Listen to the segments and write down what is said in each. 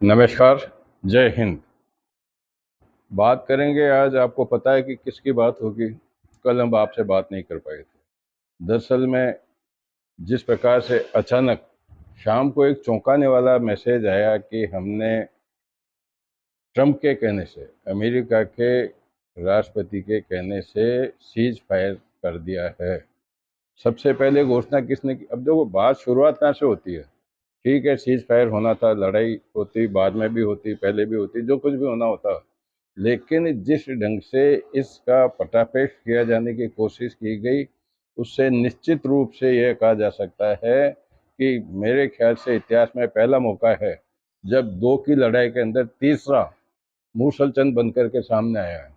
नमस्कार, जय हिंद। बात करेंगे आज। आपको पता है कि किसकी बात होगी? कल हम आपसे बात नहीं कर पाए थे। दरअसल में जिस प्रकार से अचानक शाम को एक चौंकाने वाला मैसेज आया कि हमने ट्रंप के कहने से, अमेरिका के राष्ट्रपति के कहने से सीज फायर कर दिया है। सबसे पहले घोषणा किसने की? अब देखो, बात शुरुआत कहाँ से होती है? ठीक है, सीज फायर होना था, लड़ाई होती, बाद में भी होती, पहले भी होती, जो कुछ भी होना होता, लेकिन जिस ढंग से इसका पटापेश किया जाने की कोशिश की गई, उससे निश्चित रूप से यह कहा जा सकता है कि मेरे ख्याल से इतिहास में पहला मौका है जब दो की लड़ाई के अंदर तीसरा मूसलचंद बनकर के सामने आया है।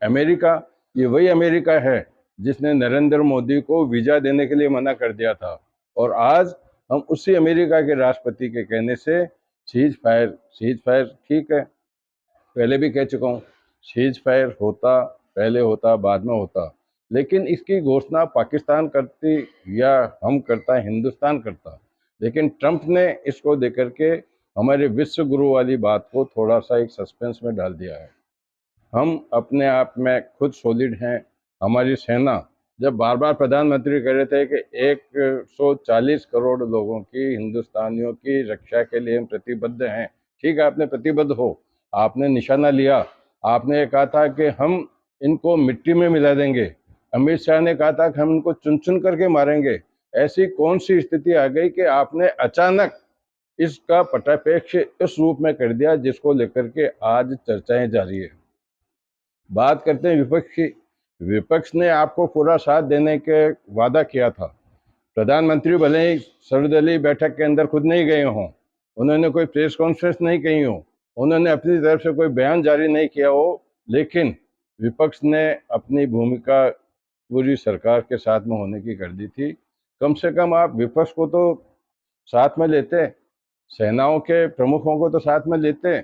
अमेरिका, ये वही अमेरिका है जिसने नरेंद्र मोदी को वीजा देने के लिए मना कर दिया था, और आज हम उसी अमेरिका के राष्ट्रपति के कहने से सीज फायर ठीक है, पहले भी कह चुका हूँ, सीज फायर होता, पहले होता, बाद में होता, लेकिन इसकी घोषणा पाकिस्तान करती या हम करता, हिंदुस्तान करता। लेकिन ट्रंप ने इसको देकर के हमारे विश्व गुरु वाली बात को थोड़ा सा एक सस्पेंस में डाल दिया है। हम अपने आप में खुद सॉलिड हैं। हमारी सेना, जब बार बार प्रधानमंत्री कह रहे थे कि 140 करोड़ लोगों की, हिंदुस्तानियों की रक्षा के लिए हम प्रतिबद्ध हैं। ठीक है, आपने प्रतिबद्ध हो, आपने निशाना लिया, आपने कहा था कि हम इनको मिट्टी में मिला देंगे। अमित शाह ने कहा था कि हम इनको चुन चुन करके मारेंगे। ऐसी कौन सी स्थिति आ गई कि आपने अचानक इसका पटापेक्ष इस रूप में कर दिया, जिसको लेकर के आज चर्चाएं जारी है। बात करते हैं विपक्ष की। विपक्ष ने आपको पूरा साथ देने के वादा किया था। प्रधानमंत्री भले ही सर्वदलीय बैठक के अंदर खुद नहीं गए हों, उन्होंने कोई प्रेस कॉन्फ्रेंस नहीं की हो, उन्होंने अपनी तरफ से कोई बयान जारी नहीं किया हो, लेकिन विपक्ष ने अपनी भूमिका पूरी सरकार के साथ में होने की कर दी थी। कम से कम आप विपक्ष को तो साथ में लेते, सेनाओं के प्रमुखों को तो साथ में लेते,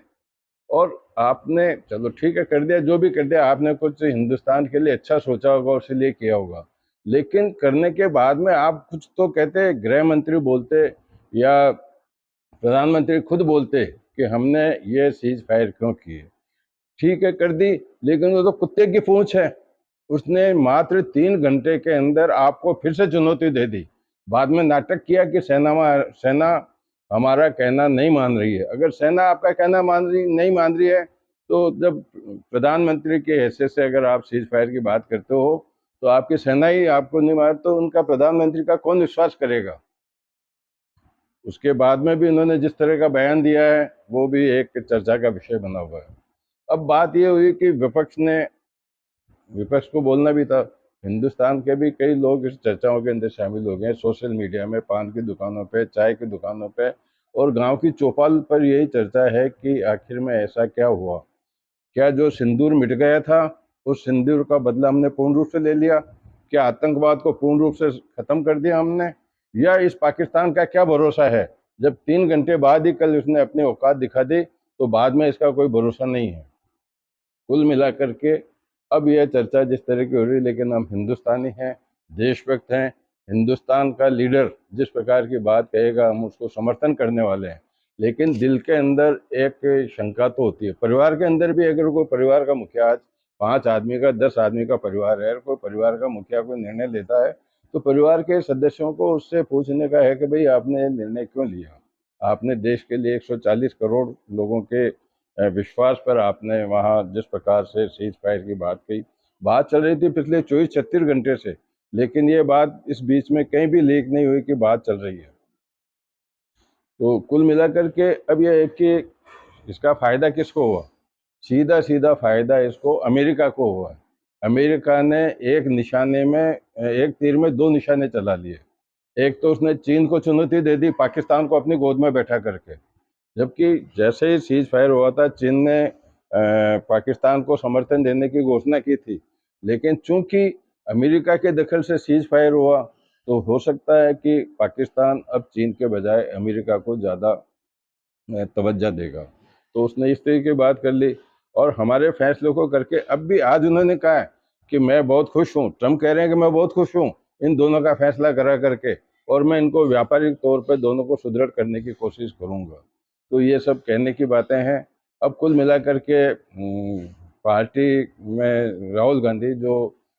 और आपने चलो ठीक है कर दिया, जो भी कर दिया, आपने कुछ हिंदुस्तान के लिए अच्छा सोचा होगा, उसके किया होगा, लेकिन करने के बाद में आप कुछ तो कहते, गृह मंत्री बोलते या प्रधानमंत्री खुद बोलते कि हमने ये सीज फायर क्यों की है। ठीक है कर दी, लेकिन वो तो कुत्ते की पूंछ है। उसने मात्र 3 घंटे के अंदर आपको फिर से चुनौती दे दी। बाद में नाटक किया कि सेना हमारा कहना नहीं मान रही है। अगर सेना आपका कहना नहीं मान रही है, तो जब प्रधानमंत्री के हैसियत से अगर आप सीज फायर की बात करते हो, तो आपकी सेना ही आपको नहीं मान, तो उनका प्रधानमंत्री का कौन विश्वास करेगा? उसके बाद में भी उन्होंने जिस तरह का बयान दिया है, वो भी एक चर्चा का विषय बना हुआ है। अब बात ये हुई कि विपक्ष को बोलना भी था। हिंदुस्तान के भी कई लोग इस चर्चाओं के अंदर शामिल हो गए, सोशल मीडिया में, पान की दुकानों पे, चाय की दुकानों पे और गांव की चौपाल पर यही चर्चा है कि आखिर में ऐसा क्या हुआ? क्या जो सिंदूर मिट गया था, उस सिंदूर का बदला हमने पूर्ण रूप से ले लिया? क्या आतंकवाद को पूर्ण रूप से खत्म कर दिया हमने? या इस पाकिस्तान का क्या भरोसा है, जब 3 घंटे बाद ही कल उसने अपनी औकात दिखा दी, तो बाद में इसका कोई भरोसा नहीं है। कुल मिलाकर के अब यह चर्चा जिस तरह की हो रही है, लेकिन हम हिंदुस्तानी हैं, देशभक्त हैं। हिंदुस्तान का लीडर जिस प्रकार की बात कहेगा, हम उसको समर्थन करने वाले हैं, लेकिन दिल के अंदर एक शंका तो होती है। परिवार के अंदर भी अगर कोई परिवार का मुखिया, आज 5 आदमी का, 10 आदमी का परिवार है, कोई परिवार का मुखिया कोई निर्णय लेता है, तो परिवार के सदस्यों को उससे पूछने का है कि भाई आपने निर्णय क्यों लिया? आपने देश के लिए 140 करोड़ लोगों के विश्वास पर आपने वहाँ जिस प्रकार से सीज फायर की बात कही, बात चल रही थी पिछले 24-36 घंटे से, लेकिन ये बात इस बीच में कहीं भी लीक नहीं हुई कि बात चल रही है। तो कुल मिलाकर के अब यह है कि इसका फायदा किसको हुआ? सीधा सीधा फायदा इसको अमेरिका को हुआ है। अमेरिका ने एक तीर में दो निशाने चला लिए। एक तो उसने चीन को चुनौती दे दी, पाकिस्तान को अपनी गोद में बैठा करके, जबकि जैसे ही सीज फायर हुआ था, चीन ने पाकिस्तान को समर्थन देने की घोषणा की थी, लेकिन चूंकि अमेरिका के दखल से सीज फायर हुआ, तो हो सकता है कि पाकिस्तान अब चीन के बजाय अमेरिका को ज़्यादा तवज्जो देगा। तो उसने इस तरह की बात कर ली, और हमारे फैसले को करके अब भी आज उन्होंने कहा है कि मैं बहुत खुश हूँ। ट्रम्प कह रहे हैं कि मैं बहुत खुश हूँ इन दोनों का फैसला करा करके, और मैं इनको व्यापारिक तौर पर दोनों को सुदृढ़ करने की कोशिश करूँगा। तो ये सब कहने की बातें हैं। अब कुल मिलाकर के पार्टी में राहुल गांधी जो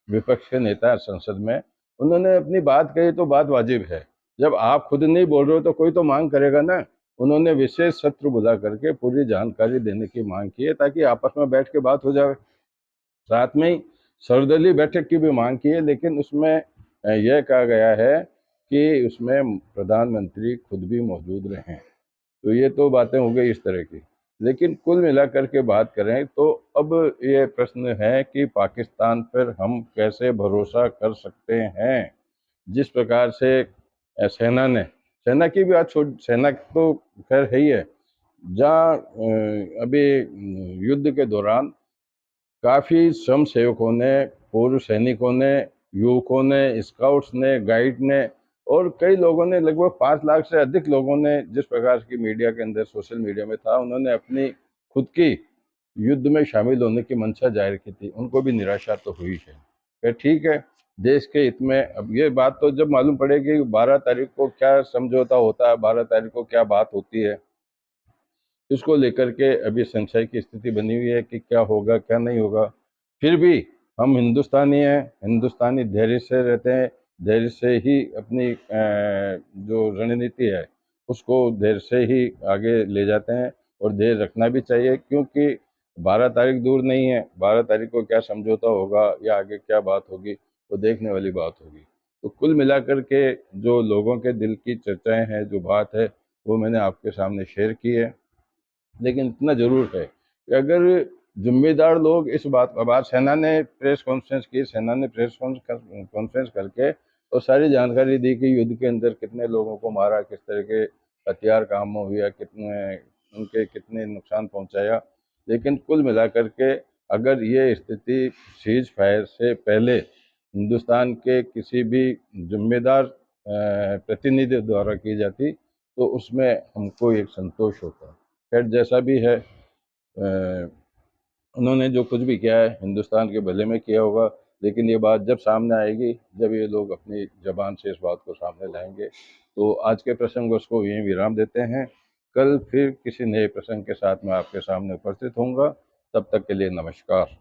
विपक्ष के नेता हैं संसद में, उन्होंने अपनी बात कही तो बात वाजिब है। जब आप खुद नहीं बोल रहे हो तो कोई तो मांग करेगा ना। उन्होंने विशेष सत्र बुला करके पूरी जानकारी देने की मांग की है ताकि आपस में बैठ के बात हो जाए। साथ में ही सर्वदलीय बैठक की भी मांग की है, लेकिन उसमें यह कहा गया है कि उसमें प्रधानमंत्री खुद भी मौजूद रहें। तो ये तो बातें हो गई इस तरह की। लेकिन कुल मिलाकर के बात करें तो अब ये प्रश्न है कि पाकिस्तान पर हम कैसे भरोसा कर सकते हैं। जिस प्रकार से सेना की भी आज छोड़, सेना तो खैर है ही है। जहाँ अभी युद्ध के दौरान काफ़ी स्वयं सेवकों ने, पूर्व सैनिकों ने, युवकों ने, स्काउट्स ने, गाइड ने और कई लोगों ने, लगभग 5 लाख से अधिक लोगों ने, जिस प्रकार की मीडिया के अंदर, सोशल मीडिया में था, उन्होंने अपनी खुद की युद्ध में शामिल होने की मंशा जाहिर की थी। उनको भी निराशा तो हुई है। फिर ठीक है, देश के हित में अब ये बात तो जब मालूम पड़ेगी 12 तारीख को क्या समझौता होता है, 12 तारीख को क्या बात होती है, इसको लेकर के अभी संशय की स्थिति बनी हुई है कि क्या होगा क्या नहीं होगा। फिर भी हम हिंदुस्तानी हैं, हिंदुस्तानी धैर्य से रहते हैं, धैर्य से ही अपनी जो रणनीति है उसको धैर्य से ही आगे ले जाते हैं और धैर्य रखना भी चाहिए, क्योंकि 12 तारीख दूर नहीं है। 12 तारीख को क्या समझौता होगा या आगे क्या बात होगी तो देखने वाली बात होगी। तो कुल मिलाकर के जो लोगों के दिल की चर्चाएं हैं, जो बात है, वो मैंने आपके सामने शेयर की है। लेकिन इतना जरूर है कि अगर जिम्मेदार लोग इस बात, अब आज सेना ने प्रेस कॉन्फ्रेंस की, सेना ने प्रेस कॉन्फ्रेंस करके और सारी जानकारी दी कि युद्ध के अंदर कितने लोगों को मारा, किस तरह के हथियार काम में हुआ, कितने उनके कितने नुकसान पहुंचाया। लेकिन कुल मिलाकर के अगर ये स्थिति सीज फायर से पहले हिंदुस्तान के किसी भी जिम्मेदार प्रतिनिधि द्वारा की जाती तो उसमें हमको एक संतोष होता। खैर जैसा भी है, उन्होंने जो कुछ भी किया है हिंदुस्तान के भले में किया होगा। लेकिन ये बात जब सामने आएगी, जब ये लोग अपनी जबान से इस बात को सामने लाएंगे, तो आज के प्रसंग उसको यहीं विराम देते हैं। कल फिर किसी नए प्रसंग के साथ मैं आपके सामने उपस्थित होऊंगा। तब तक के लिए नमस्कार।